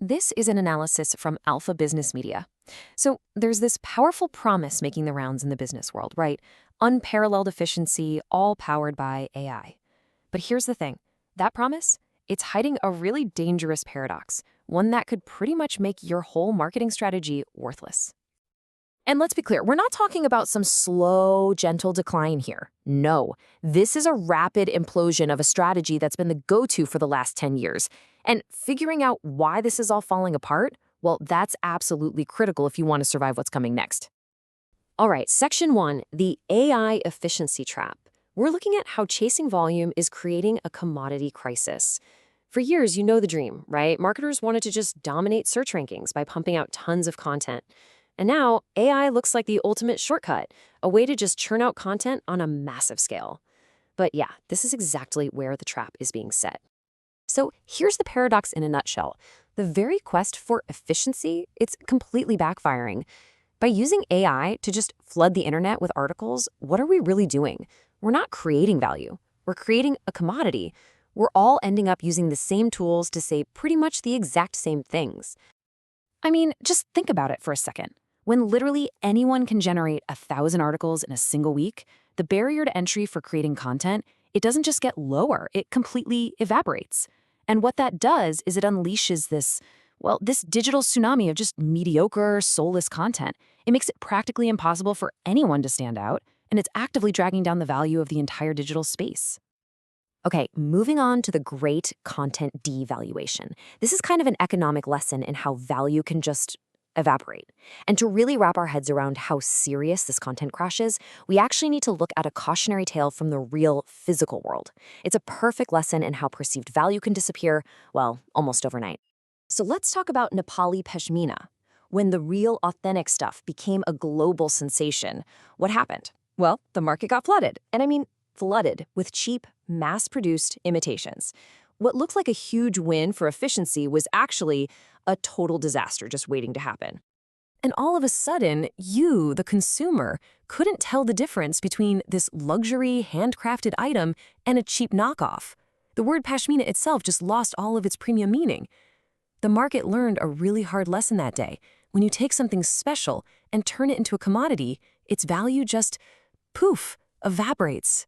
This is an analysis from Alpha Business Media. So there's this powerful promise making the rounds in the business world, right? Unparalleled efficiency, all powered by AI. But here's the thing. That promise? It's hiding a really dangerous paradox, one that could pretty much make your whole marketing strategy worthless. And let's be clear, we're not talking about some slow, gentle decline here. No, this is a rapid implosion of a strategy that's been the go-to for the last 10 years. And figuring out why this is all falling apart, well, that's absolutely critical if you want to survive what's coming next. All right, section 1, the AI efficiency trap. We're looking at how chasing volume is creating a commodity crisis. For years, you know the dream, right? Marketers wanted to just dominate search rankings by pumping out tons of content. And now, AI looks like the ultimate shortcut, a way to just churn out content on a massive scale. But yeah, this is exactly where the trap is being set. So here's the paradox in a nutshell. The very quest for efficiency, it's completely backfiring. By using AI to just flood the internet with articles, what are we really doing? We're not creating value. We're creating a commodity. We're all ending up using the same tools to say pretty much the exact same things. I mean, just think about it for a second. When literally anyone can generate 1,000 articles in a single week, the barrier to entry for creating content, it doesn't just get lower, it completely evaporates. And what that does is it unleashes this digital tsunami of just mediocre, soulless content. It makes it practically impossible for anyone to stand out, and it's actively dragging down the value of the entire digital space. Okay, moving on to the great content devaluation. This is kind of an economic lesson in how value can just evaporate. And to really wrap our heads around how serious this content crash is, we actually need to look at a cautionary tale from the real physical world. It's a perfect lesson in how perceived value can disappear, well, almost overnight. So let's talk about Nepali Pashmina. When the real authentic stuff became a global sensation, what happened? Well, the market got flooded. And I mean flooded with cheap, mass-produced imitations. What looked like a huge win for efficiency was actually a total disaster just waiting to happen. And all of a sudden, you, the consumer, couldn't tell the difference between this luxury, handcrafted item and a cheap knockoff. The word pashmina itself just lost all of its premium meaning. The market learned a really hard lesson that day. When you take something special and turn it into a commodity, its value just, poof, evaporates.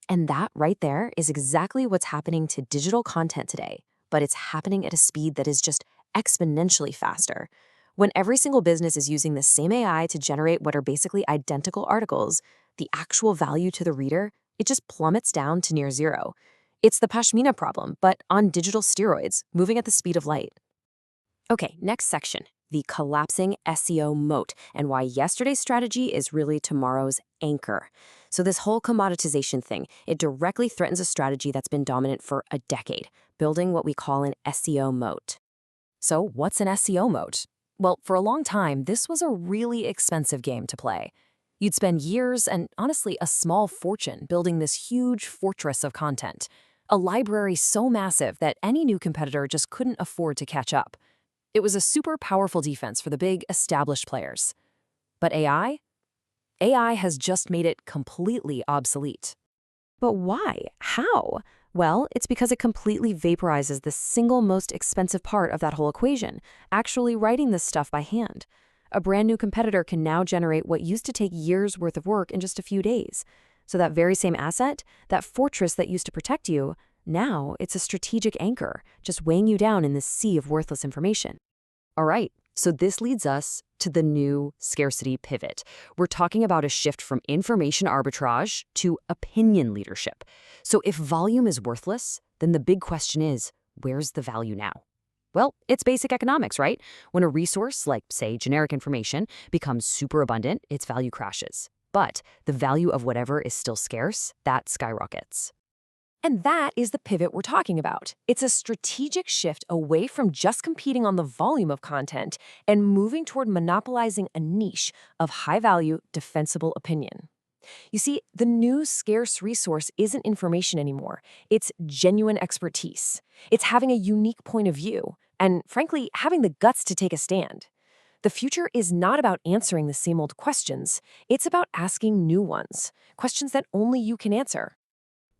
And that right there is exactly what's happening to digital content today, but it's happening at a speed that is just exponentially faster. When every single business is using the same AI to generate what are basically identical articles, the actual value to the reader, it just plummets down to near zero. It's the pashmina problem, but on digital steroids, moving at the speed of light. Okay, next section, the collapsing SEO moat and why yesterday's strategy is really tomorrow's anchor. So this whole commoditization thing, it directly threatens a strategy that's been dominant for a decade, building what we call an SEO moat. So what's an SEO moat? Well, for a long time, this was a really expensive game to play. You'd spend years and, honestly, a small fortune building this huge fortress of content, a library so massive that any new competitor just couldn't afford to catch up. It was a super powerful defense for the big, established players. But AI? AI has just made it completely obsolete. But why? How? Well, it's because it completely vaporizes the single most expensive part of that whole equation, actually writing this stuff by hand. A brand new competitor can now generate what used to take years' worth of work in just a few days. So that very same asset, that fortress that used to protect you, now it's a strategic anchor, just weighing you down in this sea of worthless information. All right, so this leads us to the new scarcity pivot. We're talking about a shift from information arbitrage to opinion leadership. So if volume is worthless, then the big question is, where's the value now? Well, it's basic economics, right? When a resource, like, say, generic information, becomes super abundant, its value crashes. But the value of whatever is still scarce, that skyrockets. And that is the pivot we're talking about. It's a strategic shift away from just competing on the volume of content and moving toward monopolizing a niche of high-value, defensible opinion. You see, the new scarce resource isn't information anymore. It's genuine expertise. It's having a unique point of view and, frankly, having the guts to take a stand. The future is not about answering the same old questions. It's about asking new ones, questions that only you can answer.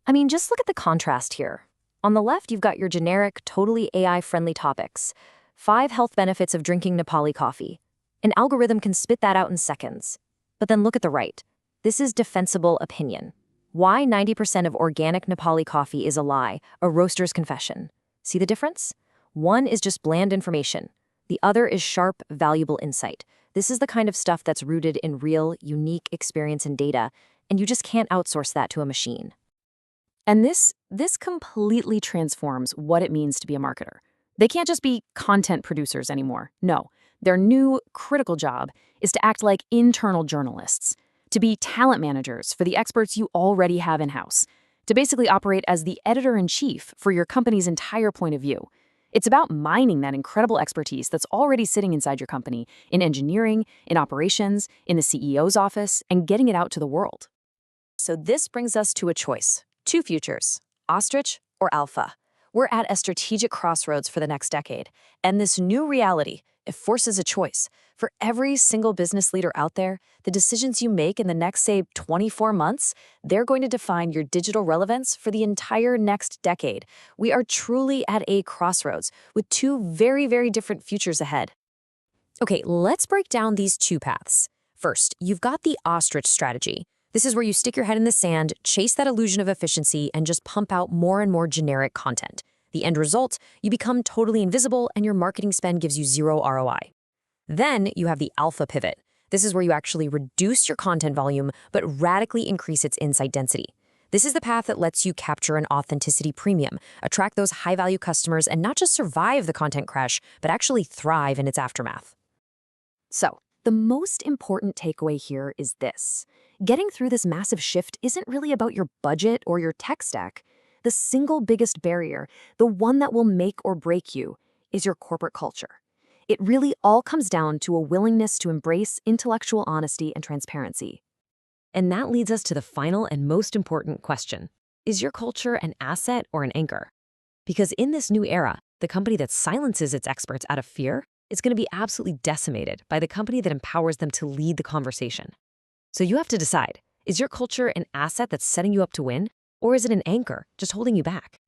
I mean, just look at the contrast here. On the left, you've got your generic, totally AI-friendly topics. 5 health benefits of drinking Nepali coffee. An algorithm can spit that out in seconds. But then look at the right. This is defensible opinion. Why 90% of organic Nepali coffee is a lie, a roaster's confession. See the difference? One is just bland information. The other is sharp, valuable insight. This is the kind of stuff that's rooted in real, unique experience and data, and you just can't outsource that to a machine. And this completely transforms what it means to be a marketer. They can't just be content producers anymore. No, their new critical job is to act like internal journalists, to be talent managers for the experts you already have in-house, to basically operate as the editor-in-chief for your company's entire point of view. It's about mining that incredible expertise that's already sitting inside your company, in engineering, in operations, in the CEO's office, and getting it out to the world. So this brings us to a choice. 2 futures, ostrich or alpha. We're at a strategic crossroads for the next decade, and this new reality, it forces a choice. For every single business leader out there, the decisions you make in the next, say, 24 months, they're going to define your digital relevance for the entire next decade. We are truly at a crossroads with 2 very, very different futures ahead. Okay, let's break down these 2 paths. First, you've got the ostrich strategy. This is where you stick your head in the sand, chase that illusion of efficiency, and just pump out more and more generic content. The end result, you become totally invisible and your marketing spend gives you 0 ROI. Then you have the alpha pivot. This is where you actually reduce your content volume, but radically increase its insight density. This is the path that lets you capture an authenticity premium, attract those high-value customers, and not just survive the content crash, but actually thrive in its aftermath. So, the most important takeaway here is this. Getting through this massive shift isn't really about your budget or your tech stack. The single biggest barrier, the one that will make or break you, is your corporate culture. It really all comes down to a willingness to embrace intellectual honesty and transparency. And that leads us to the final and most important question. Is your culture an asset or an anchor? Because in this new era, the company that silences its experts out of fear is going to be absolutely decimated by the company that empowers them to lead the conversation. So you have to decide, is your culture an asset that's setting you up to win, or is it an anchor just holding you back?